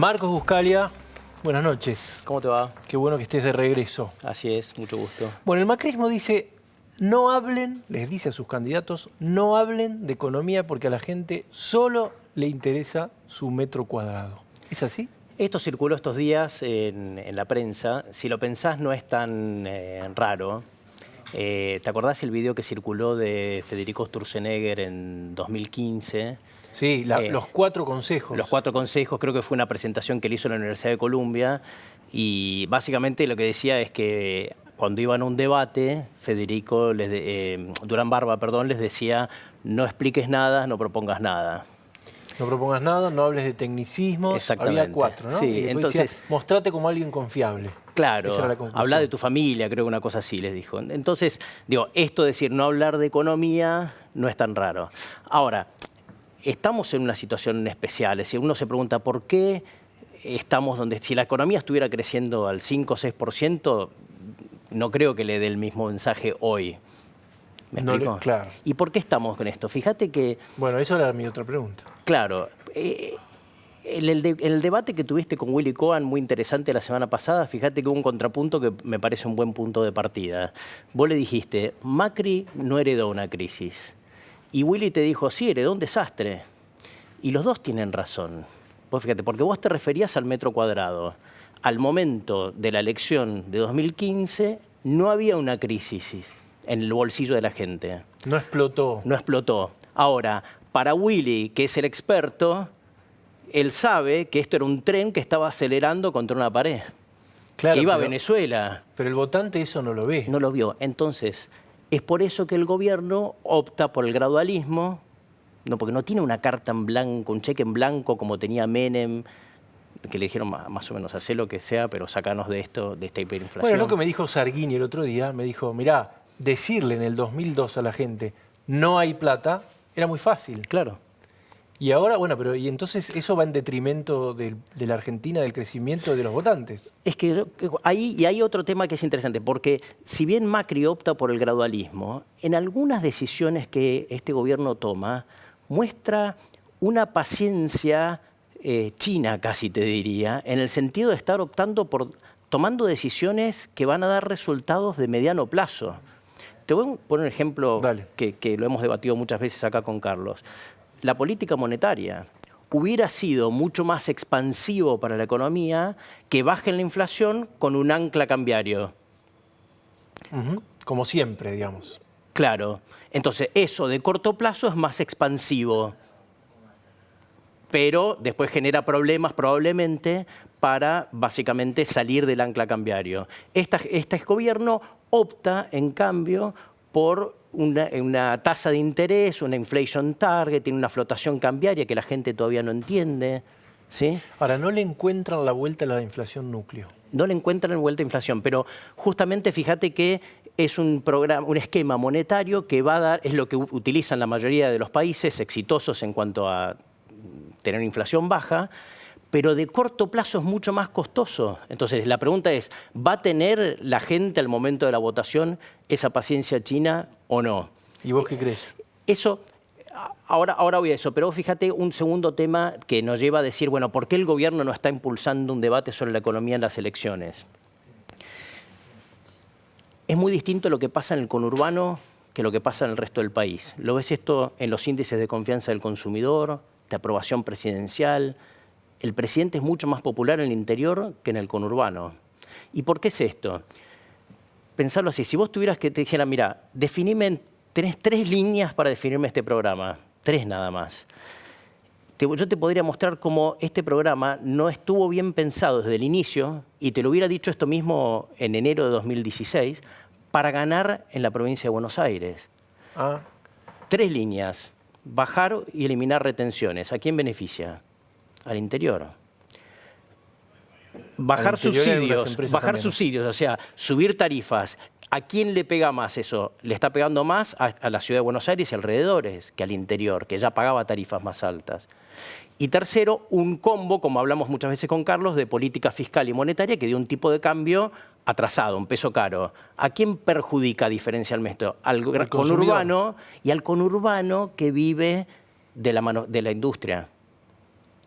Marcos Buscalia, buenas noches. ¿Cómo te va? Qué bueno que estés de regreso. Así es, mucho gusto. Bueno, el macrismo dice, no hablen, les dice a sus candidatos, no hablen de economía porque a la gente solo le interesa su metro cuadrado. ¿Es así? Esto circuló estos días en la prensa. Si lo pensás, no es tan raro. ¿Te acordás el video que circuló de Federico Sturzenegger en 2015? Sí, los 4 consejos. Los 4 consejos, creo que fue una presentación que él hizo en la Universidad de Columbia. Y básicamente lo que decía es que cuando iban a un debate, Durán Barba, les decía, no expliques nada, no propongas nada. No propongas nada, no hables de tecnicismos. Exactamente. Había 4, ¿no? Sí, y entonces decía, mostrate como alguien confiable. Claro, Esa era la conclusión. habla de tu familia, creo que una cosa así les dijo. Entonces, digo, esto de decir no hablar de economía no es tan raro. Ahora, estamos en una situación especial. Es decir, uno se pregunta por qué estamos donde... Si la economía estuviera creciendo al 5 o 6%, no creo que le dé el mismo mensaje hoy. ¿Me explico? Claro. ¿Y por qué estamos con esto? Fíjate que... Bueno, eso era mi otra pregunta. Claro. En el debate que tuviste con Willy Cohen, muy interesante la semana pasada, fíjate que hubo un contrapunto que me parece un buen punto de partida. Vos le dijiste, Macri no heredó una crisis. Y Willy te dijo, sí, heredó un desastre. Y los dos tienen razón. Vos fíjate, porque vos te referías al metro cuadrado. Al momento de la elección de 2015 no había una crisis en el bolsillo de la gente. No explotó. No explotó. Ahora, para Willy, que es el experto, él sabe que esto era un tren que estaba acelerando contra una pared. Claro, que iba a Venezuela. Pero el votante eso no lo ve. No lo vio. Entonces, es por eso que el gobierno opta por el gradualismo, no, porque no tiene una carta en blanco, un cheque en blanco como tenía Menem, que le dijeron más o menos, hacé lo que sea, pero sacanos de esto, de esta hiperinflación. Bueno, es lo que me dijo Sarguini el otro día. Me dijo, mirá, decirle en el 2002 a la gente, no hay plata, era muy fácil. Claro. Y ahora, bueno, pero y entonces eso va en detrimento de la Argentina, del crecimiento de los votantes. Es que hay otro tema que es interesante, porque si bien Macri opta por el gradualismo, en algunas decisiones que este gobierno toma, muestra una paciencia china, casi te diría, en el sentido de estar tomando decisiones que van a dar resultados de mediano plazo. Te voy a poner un ejemplo que lo hemos debatido muchas veces acá con Carlos. La política monetaria hubiera sido mucho más expansivo para la economía que baje la inflación con un ancla cambiario. Como siempre, digamos. Claro. Entonces, eso de corto plazo es más expansivo, pero después genera problemas probablemente para básicamente salir del ancla cambiario. Este gobierno opta, en cambio, por una tasa de interés, una inflation target, tiene una flotación cambiaria que la gente todavía no entiende. ¿Sí? Ahora, no le encuentran la vuelta a la inflación núcleo. No le encuentran vuelta a inflación, pero justamente fíjate que es un esquema monetario que va a dar, es lo que utilizan la mayoría de los países exitosos en cuanto a tener inflación baja, pero de corto plazo es mucho más costoso. Entonces, la pregunta es, ¿va a tener la gente al momento de la votación esa paciencia china o no? ¿Y vos qué crees? Eso, ahora voy a eso, pero fíjate un segundo tema que nos lleva a decir, bueno, ¿por qué el gobierno no está impulsando un debate sobre la economía en las elecciones? Es muy distinto lo que pasa en el conurbano que lo que pasa en el resto del país. Lo ves esto en los índices de confianza del consumidor, de aprobación presidencial. El presidente es mucho más popular en el interior que en el conurbano. ¿Y por qué es esto? Pensarlo así, si vos tuvieras que te dijera, mira, tenés 3 líneas para definirme este programa, 3 nada más. Yo te podría mostrar cómo este programa no estuvo bien pensado desde el inicio, y te lo hubiera dicho esto mismo en enero de 2016, para ganar en la provincia de Buenos Aires. 3 líneas, bajar y eliminar retenciones. ¿A quién beneficia? Al interior. Bajar subsidios, o sea, subir tarifas. ¿A quién le pega más eso? Le está pegando más a la ciudad de Buenos Aires y alrededores que al interior, que ya pagaba tarifas más altas. Y tercero, un combo, como hablamos muchas veces con Carlos, de política fiscal y monetaria que dio un tipo de cambio atrasado, un peso caro. ¿A quién perjudica diferencialmente? Al conurbano y al conurbano que vive de la industria.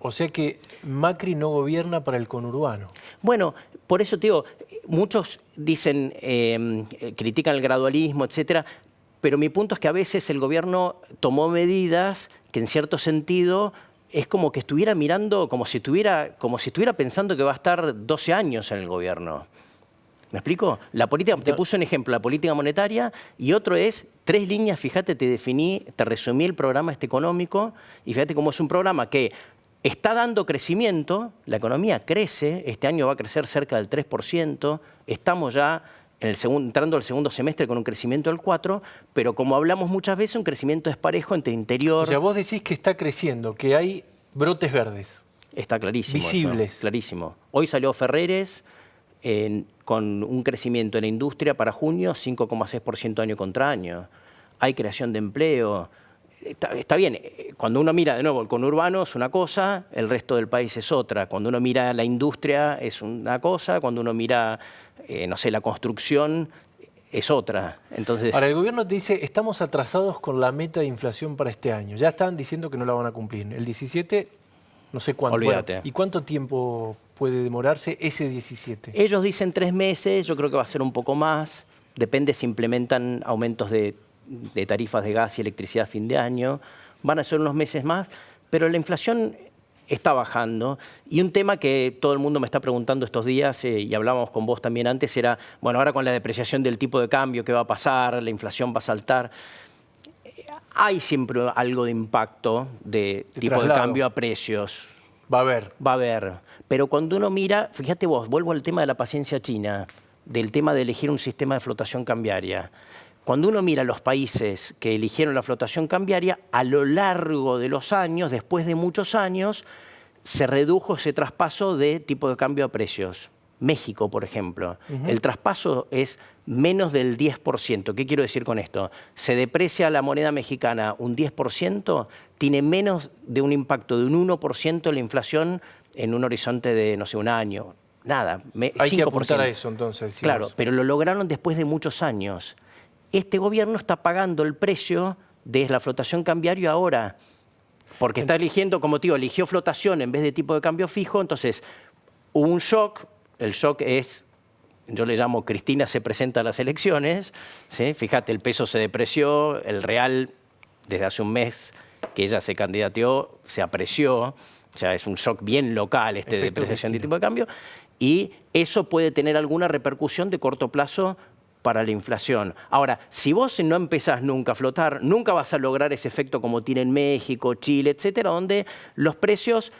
O sea que Macri no gobierna para el conurbano. Bueno, por eso te digo, muchos dicen, critican el gradualismo, etcétera, pero mi punto es que a veces el gobierno tomó medidas que en cierto sentido es como que estuviera mirando, como si estuviera pensando que va a estar 12 años en el gobierno. ¿Me explico? La política, te puse un ejemplo, la política monetaria, y otro es 3 líneas, fíjate, te resumí el programa económico, y fíjate cómo es un programa que está dando crecimiento, la economía crece, este año va a crecer cerca del 3%, estamos ya entrando al segundo semestre con un crecimiento del 4%, pero como hablamos muchas veces, un crecimiento desparejo entre interior... O sea, vos decís que está creciendo, que hay brotes verdes. Está clarísimo. Visibles. Eso, clarísimo. Hoy salió Ferreres con un crecimiento en la industria para junio 5,6% año contra año. Hay creación de empleo. Está bien, cuando uno mira de nuevo el conurbano es una cosa, el resto del país es otra. Cuando uno mira la industria es una cosa, cuando uno mira, no sé, la construcción es otra. Entonces, ahora, el gobierno te dice, estamos atrasados con la meta de inflación para este año. Ya están diciendo que no la van a cumplir. El 17, no sé cuánto. Olvídate. Bueno, ¿y cuánto tiempo puede demorarse ese 17? Ellos dicen 3 meses, yo creo que va a ser un poco más. Depende si implementan aumentos de tarifas de gas y electricidad a fin de año, van a ser unos meses más, pero la inflación está bajando. Y un tema que todo el mundo me está preguntando estos días, y hablábamos con vos también antes, era, bueno, ahora con la depreciación del tipo de cambio, ¿qué va a pasar? La inflación va a saltar. Hay siempre algo de impacto de tipo traslado. de cambio a precios. Va a haber. Va a haber. Pero cuando uno mira, fíjate vos, vuelvo al tema de la paciencia china, del tema de elegir un sistema de flotación cambiaria. Cuando uno mira los países que eligieron la flotación cambiaria, a lo largo de los años, después de muchos años, se redujo ese traspaso de tipo de cambio a precios. México, por ejemplo, el traspaso es menos del 10%. ¿Qué quiero decir con esto? Se deprecia la moneda mexicana un 10%, tiene menos de un impacto de un 1% en la inflación en un horizonte de, no sé, un año. Nada, 5%. Hay que apuntar a eso, entonces. Decimos. Claro, pero lo lograron después de muchos años. Este gobierno está pagando el precio de la flotación cambiaria ahora, porque está eligiendo, como te digo, eligió flotación en vez de tipo de cambio fijo, entonces hubo un shock, el shock es, yo le llamo Cristina se presenta a las elecciones, ¿sí? Fíjate, el peso se depreció, el real desde hace un mes que ella se candidateó, se apreció, o sea, es un shock bien local de depreciación de tipo de cambio, y eso puede tener alguna repercusión de corto plazo para la inflación. Ahora, si vos no empezás nunca a flotar, nunca vas a lograr ese efecto como tiene en México, Chile, etcétera, donde los precios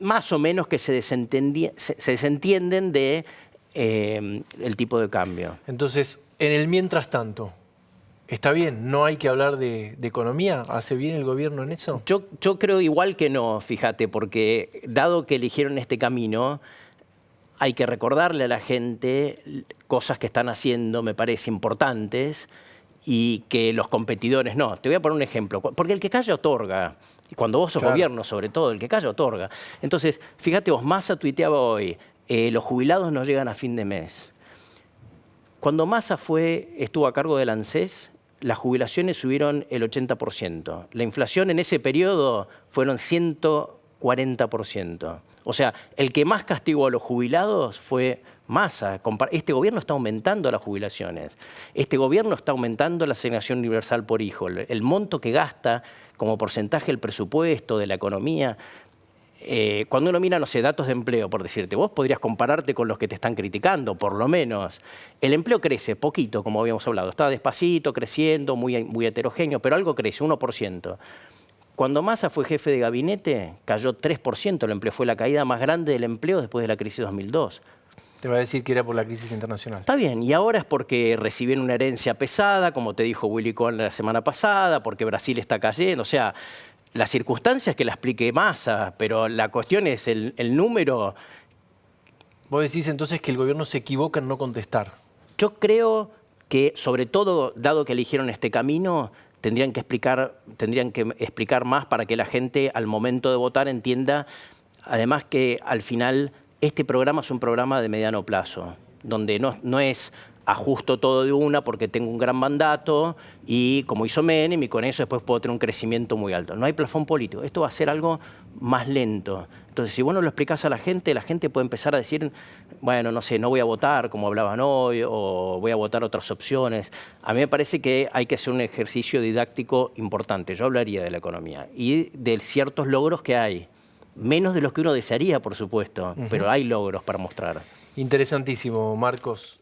más o menos que se desentienden de el tipo de cambio. Entonces, en el mientras tanto, ¿está bien? ¿No hay que hablar de economía? ¿Hace bien el gobierno en eso? Yo creo igual que no, fíjate, porque dado que eligieron este camino, hay que recordarle a la gente cosas que están haciendo, me parece, importantes, y que los competidores no. Te voy a poner un ejemplo, porque el que calla otorga, y cuando vos sos gobierno sobre todo, el que calla otorga. Entonces, fíjate vos, Massa tuiteaba hoy, los jubilados no llegan a fin de mes. Cuando Massa estuvo a cargo del ANSES, las jubilaciones subieron el 80%. La inflación en ese periodo fueron 140%. O sea, el que más castigó a los jubilados fue Massa. Este gobierno está aumentando las jubilaciones. Este gobierno está aumentando la asignación universal por hijo. El monto que gasta como porcentaje del presupuesto, de la economía. Cuando uno mira, no sé, datos de empleo, por decirte, vos podrías compararte con los que te están criticando, por lo menos. El empleo crece poquito, como habíamos hablado. Está despacito, creciendo, muy heterogéneo, pero algo crece, 1%. Cuando Massa fue jefe de gabinete, cayó 3% el empleo. Fue la caída más grande del empleo después de la crisis de 2002. Te va a decir que era por la crisis internacional. Está bien, y ahora es porque recibieron una herencia pesada, como te dijo Willy Cohen la semana pasada, porque Brasil está cayendo. O sea, las circunstancias que la explique Massa, pero la cuestión es el número. Vos decís entonces que el gobierno se equivoca en no contestar. Yo creo que, sobre todo, dado que eligieron este camino, tendrían que explicar más para que la gente al momento de votar entienda, además que al final este programa es un programa de mediano plazo, donde no es ajusto todo de una porque tengo un gran mandato y como hizo Menem, y con eso después puedo tener un crecimiento muy alto. No hay plafón político. Esto va a ser algo más lento. Entonces, si vos no lo explicás a la gente puede empezar a decir, bueno, no sé, no voy a votar como hablaban hoy, o voy a votar otras opciones. A mí me parece que hay que hacer un ejercicio didáctico importante. Yo hablaría de la economía y de ciertos logros que hay. Menos de los que uno desearía, por supuesto, pero hay logros para mostrar. Interesantísimo, Marcos.